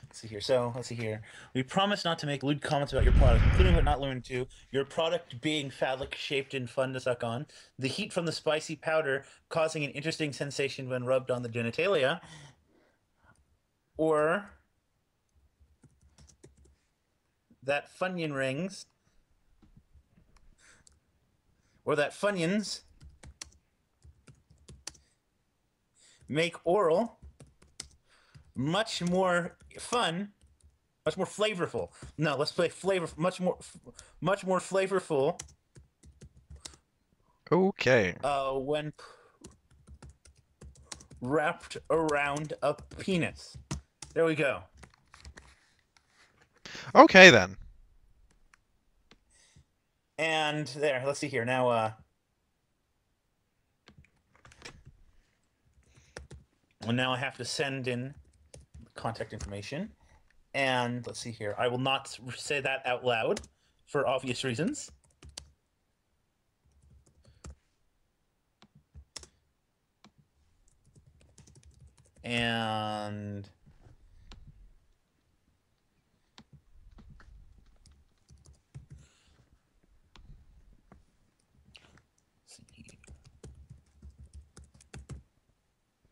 Let's see here. So let's see here. We promise not to make lewd comments about your product, including but not limited to your product being phallic shaped and fun to suck on, the heat from the spicy powder causing an interesting sensation when rubbed on the genitalia, or that Funyun rings, or that Funyuns make oral much more fun Much more flavorful. No, let's play flavor. Much more flavorful. Okay. When wrapped around a penis. There we go. Okay then. And there. Let's see here now. Well, now I have to send in contact information. And let's see here. I will not say that out loud for obvious reasons. And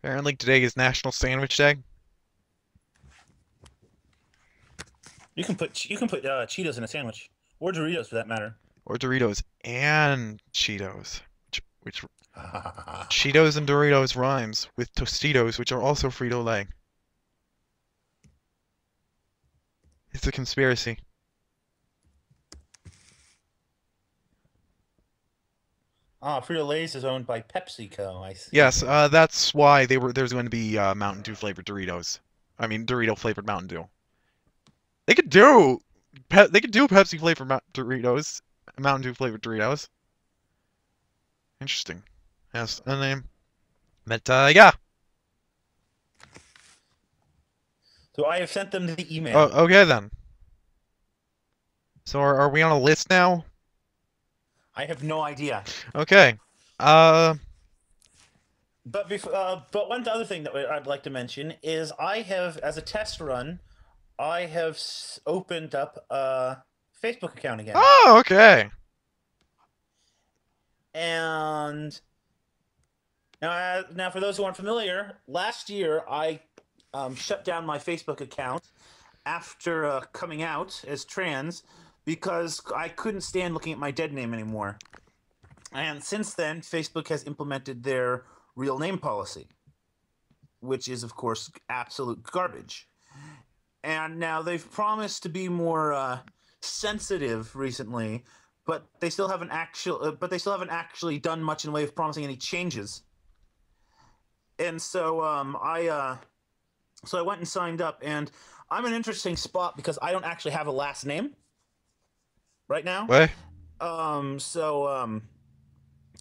Apparently today is National Sandwich Day. you can put Cheetos in a sandwich, or Doritos for that matter. Or Doritos and Cheetos. Which Cheetos and Doritos rhymes with Tostitos, which are also Frito-Lay. It's a conspiracy. Frito-Lay's is owned by PepsiCo. I see. Yes, that's why there's going to be Mountain Dew flavored Doritos. I mean Dorito flavored Mountain Dew. They could do Pepsi flavored Doritos, Mountain Dew flavored Doritos. Interesting. Yes, and then but yeah. So I have sent them the email. Oh, okay then. So are we on a list now? I have no idea. Okay. But one other thing that I'd like to mention is I have, as a test run, I have opened up a Facebook account again. Oh, okay. And now for those who aren't familiar, last year I shut down my Facebook account after coming out as trans because I couldn't stand looking at my dead name anymore. And since then, Facebook has implemented their real name policy, which is, of course, absolute garbage. And now they've promised to be more sensitive recently, but they still haven't actually done much in the way of promising any changes. And so I went and signed up, and I'm in an interesting spot because I don't actually have a last name right now. What?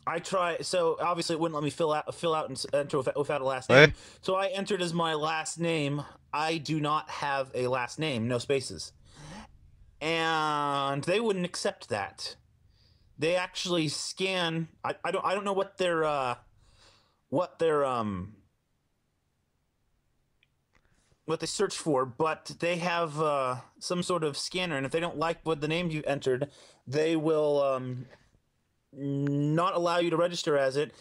I try. So obviously, it wouldn't let me fill out and enter without a last name. What? So I entered as my last name. I do not have a last name, no spaces, and they wouldn't accept that. They actually scan. I don't know what their what they search for, but they have some sort of scanner, and if they don't like what the name you entered, they will not allow you to register as it,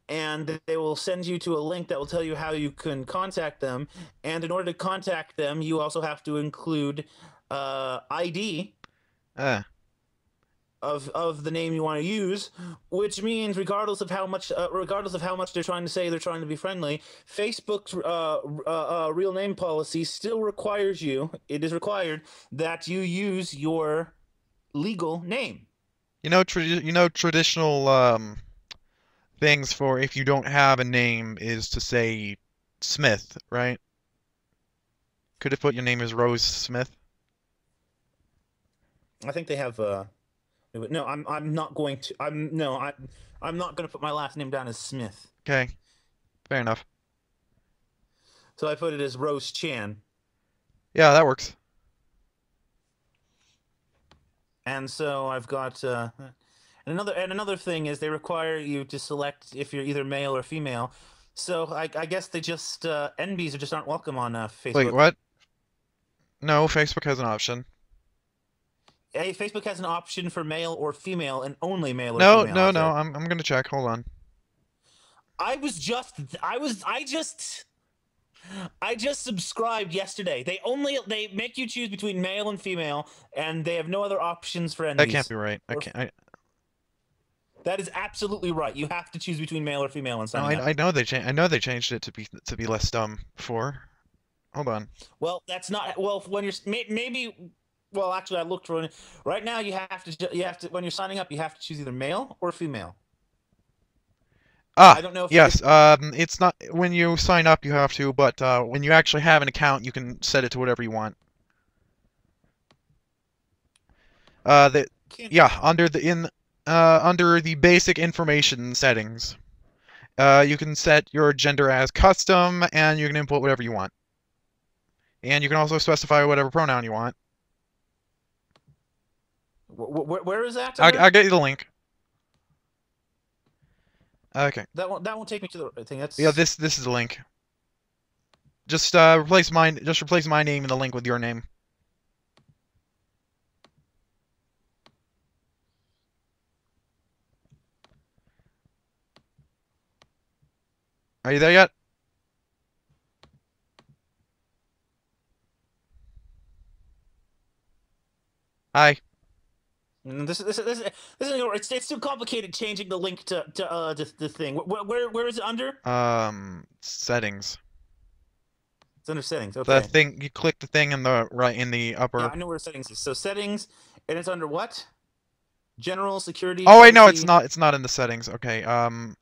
and they will send you to a link that will tell you how you can contact them. And in order to contact them, you also have to include ID of the name you want to use, which means regardless of how much they're trying to say they're trying to be friendly, Facebook's real name policy still requires it is required that you use your legal name. You know, traditional things for if you don't have a name is to say Smith, right? Could have put your name as Rose Smith. I think they have no, I'm not going to I'm not going to put my last name down as Smith. Okay. Fair enough. So I put it as Rose Chan. Yeah, that works. And so I've got another thing is they require you to select if you're either male or female. So I guess they just NBs just aren't welcome on Facebook. Wait, what? No, Facebook has an option. Hey, Facebook has an option for male or female, and only male or No, female. no. I'm gonna check. Hold on. I just subscribed yesterday. They make you choose between male and female, and they have no other options for NBs. That can't be right. That is absolutely right. You have to choose between male or female and No, signing up. I know they changed it to be less dumb before. Hold on. Well, that's not well when you're maybe. Well, actually, I looked for it. Right now. You have to when you're signing up, you have to choose either male or female. I Ah, don't know if yes. It's not when you sign up you have to, but when you actually have an account, you can set it to whatever you want. The can Yeah, under the basic information settings, you can set your gender as custom, and you can input whatever you want, and you can also specify whatever pronoun you want. where is that I under? I'll get you the link. Okay. That won't take me to the thing. Yeah, That's this is the link. Just replace my name in the link with your name. Are you there yet? Hi. it's too complicated changing the link to the thing. Where is it under? Settings. It's under settings. The Okay. thing you click the thing in the right in the Yeah, upper. I know where settings is. So settings, and it's under what? General security Oh wait, no, it's privacy not. It's not in the settings. Okay. On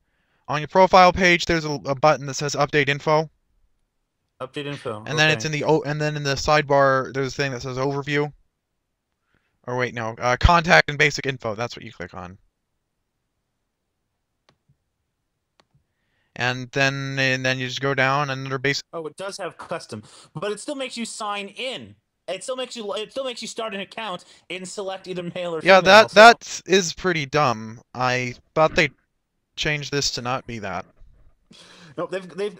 your profile page, there's a button that says Update Info, update info. and then it's Okay. in the and then in the sidebar, there's a thing that says Overview. Or wait, no, Contact and Basic Info. That's what you click on. And then you just go down and under basic. Oh, it does have custom, but it still makes you sign in. It still makes you start an account and select either male or Yeah, female. So that is pretty dumb. I thought they changed this to not be that. no, they've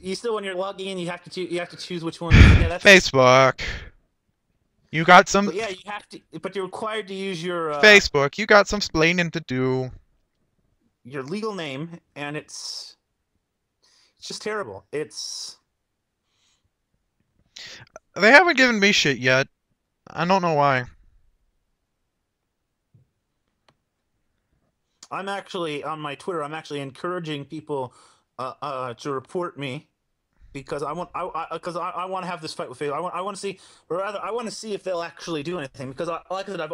you still when you're logging in, you have to choose which one. Yeah, that's. Facebook. You got some But yeah, you have to. But you're required to use Facebook. You got some splaining to do. your legal name, and it's just terrible. They haven't given me shit yet. I don't know why. I'm actually on my Twitter. I'm actually encouraging people to report me because I want to have this fight with Facebook. I want to see, or rather, I want to see if they'll actually do anything because like I said, I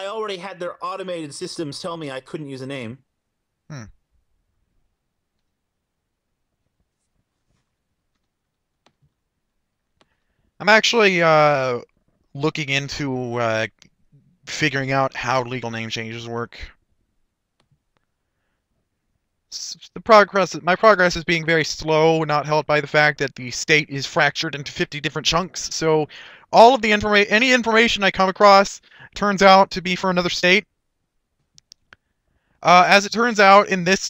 already had their automated systems tell me I couldn't use a name. Hmm. I'm actually looking into figuring out how legal name changes work. My progress is being very slow, not helped by the fact that the state is fractured into 50 different chunks. So all of the any information I come across turns out to be for another state. As it turns out, in this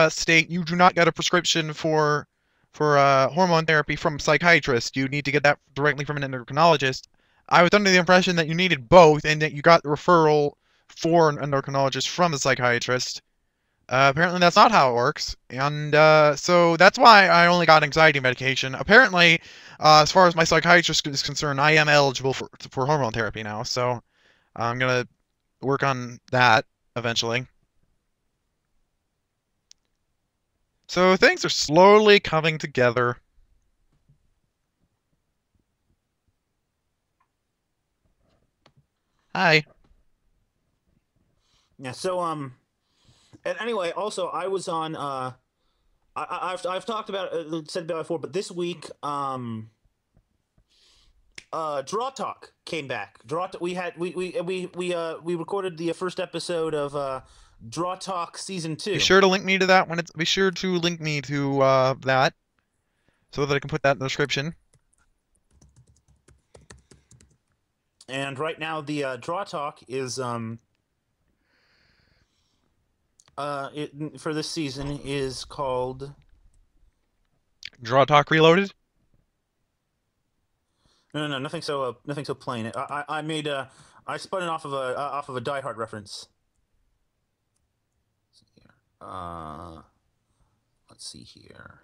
state, you do not get a prescription for hormone therapy from a psychiatrist. You need to get that directly from an endocrinologist. I was under the impression that you needed both, and that you got the referral for an endocrinologist from a psychiatrist. Apparently, that's not how it works, and so that's why I only got anxiety medication. Apparently, as far as my psychiatrist is concerned, I am eligible for hormone therapy now, so I'm gonna work on that eventually. So things are slowly coming together. Hi. Yeah. So and anyway, also I was on I've talked about said about it before, but this week Draw Talk came back. We had we recorded the first episode of Draw Talk season Be 2. sure to link me to that when it's. Be sure to link me to that so that I can put that in the description. And right now the Draw Talk is for this season is called Draw Talk Reloaded. no, nothing so plain. I made I spun it off of a Die Hard reference. Uh let's see here.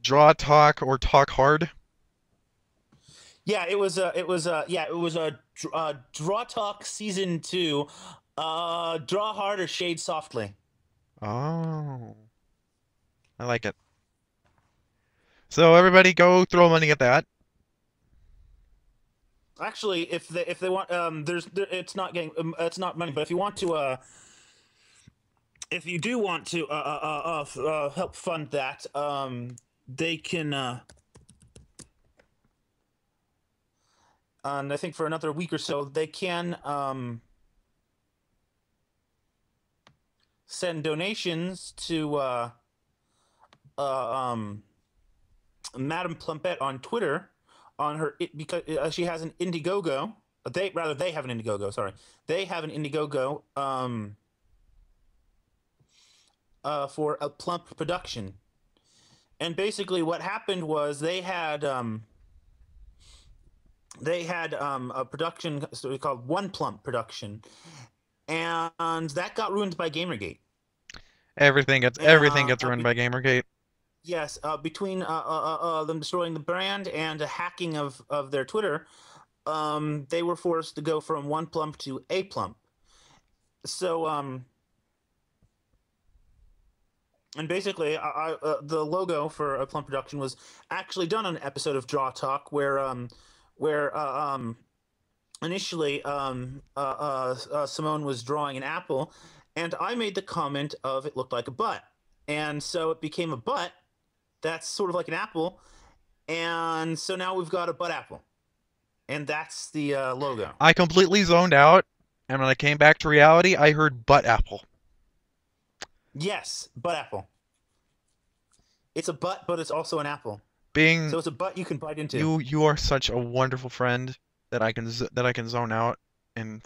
Draw Talk or Talk Hard. Yeah, it was a Draw Talk season 2. Draw hard or shade softly. Oh, I like it. So everybody go throw money at that. Actually, if they want, it's not money, but if you want to, if you do want to, help fund that, they can, and I think for another week or so, they can, send donations to, uh, um, Madame Plumpette on Twitter, on her because she has an Indiegogo. They have an Indiegogo. Sorry, they have an Indiegogo. For a Plump production, and basically what happened was they had a production called One Plump Production, and that got ruined by Gamergate. Everything gets ruined by Gamergate. Yes, between them destroying the brand and a hacking of their Twitter, they were forced to go from One Plump to A Plump. So and basically, the logo for a Plump production was actually done on an episode of Draw Talk, where initially Simone was drawing an apple, and I made the comment of it looked like a butt, and so it became a butt that's sort of like an apple, and so now we've got a butt apple, and that's the logo. I completely zoned out, and when I came back to reality, I heard butt apple. Yes, butt apple. It's a butt, but it's also an apple. Being So it's a butt you can bite into. you are such a wonderful friend that I can zone out and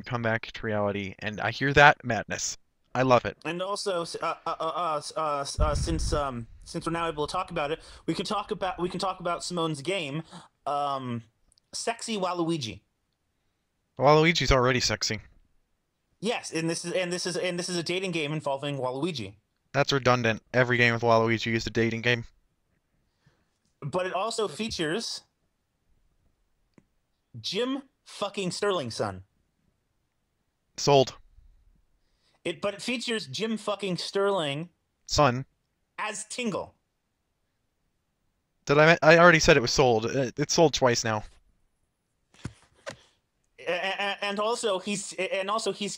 come back to reality, and I hear that madness. I love it. And also, since we're now able to talk about it, we can talk about Simone's game, Sexy Waluigi. Waluigi's already sexy. Yes, and this is a dating game involving Waluigi. That's redundant. Every game with Waluigi is a dating game. But it also features Jim fucking Sterling's son. Sold. But it features Jim fucking Sterling Son. as Tingle. I already said it was sold. It's sold twice now. And also he's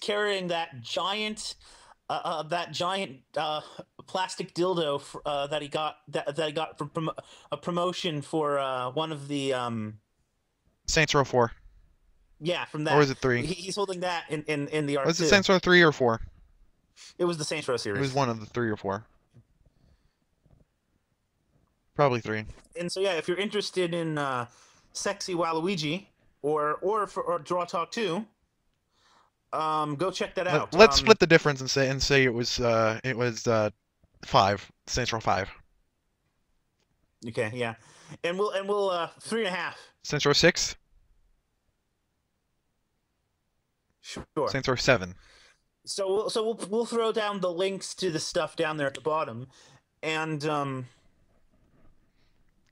carrying that giant plastic dildo that he got from a promotion for one of the Saints Row 4. yeah, from that. Or was it 3? He's holding that in the art Was it too. Saints Row 3 or 4? It was the Saints Row It series. was one of the 3 or 4. Probably 3. And so yeah, if you're interested in Sexy Waluigi or Draw Talk 2, go check that out. Let's split the difference and say it was 5. Saints Row 5. Okay, yeah, and we'll 3.5. Saints Row 6. Sure. Saints Row 7. So we'll throw down the links to the stuff down there at the bottom, and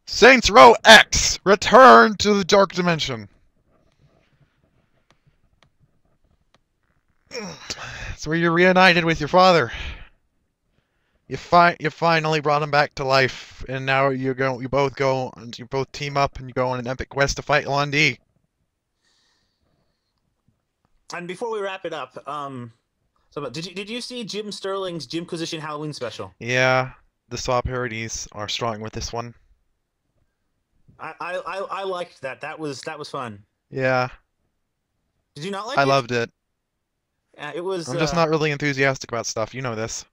Saints Row X. Return to the Dark Dimension. It's where you're reunited with your father. You finally brought him back to life, and now you both team up and you go on an epic quest to fight Lon D. and before we wrap it up, so did you see Jim Sterling's Jimquisition Halloween special? Yeah, the Saw parodies are strong with this one. I liked that. That was fun. Yeah, Did you not like I it? loved it. It was. I'm just not really enthusiastic about stuff. You know this.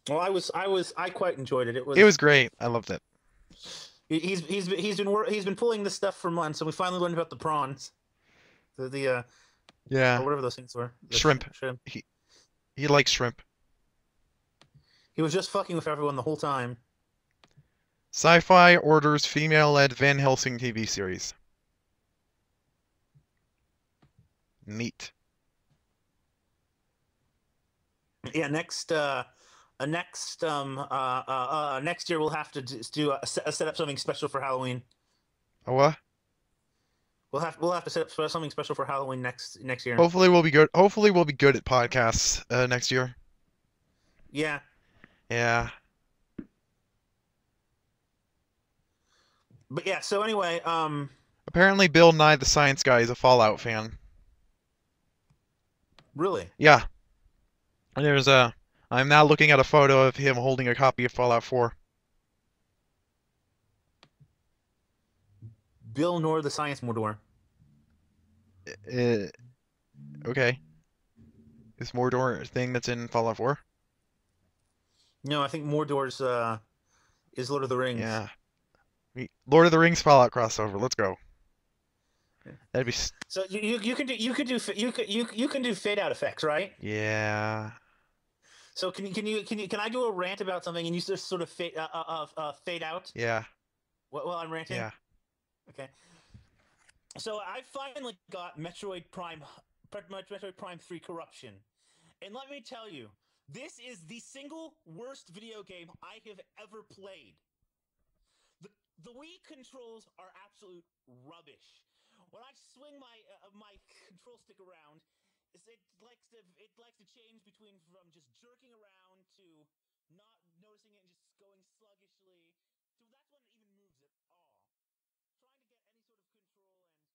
Well, I quite enjoyed it. It was great. I loved it. He's been pulling this stuff for months, and we finally learned about the prawns, the Yeah, or whatever those things were. The shrimp. Shrimp. He likes shrimp. He was just fucking with everyone the whole time. Sci-Fi orders female-led Van Helsing TV series. Neat. Yeah, next year we'll have to set up something special for Halloween. Oh, what? We'll have to set up something special for Halloween next year. Hopefully we'll be good. Hopefully we'll be good at podcasts next year. Yeah. Yeah. But yeah. So anyway, Apparently, Bill Nye the Science Guy is a Fallout fan. really, Yeah, there's a. I'm now looking at a photo of him holding a copy of Fallout 4. Bill Nor the Science Mordor. Uh, okay, this Mordor thing that's in Fallout 4. No, I think Mordor's is Lord of the Rings. Yeah, Lord of the Rings Fallout crossover. Let's go. That'd be. So you can do you can do fade out effects, right? Yeah, So can I do a rant about something and you just sort of fade out yeah, while I'm ranting? yeah. Okay. So I finally got Metroid Prime 3 Corruption. And let me tell you, this is the single worst video game I have ever played. The Wii controls are absolute rubbish. When I swing my control stick around, it likes to change between from just jerking around to not noticing it and just going sluggishly to that's when even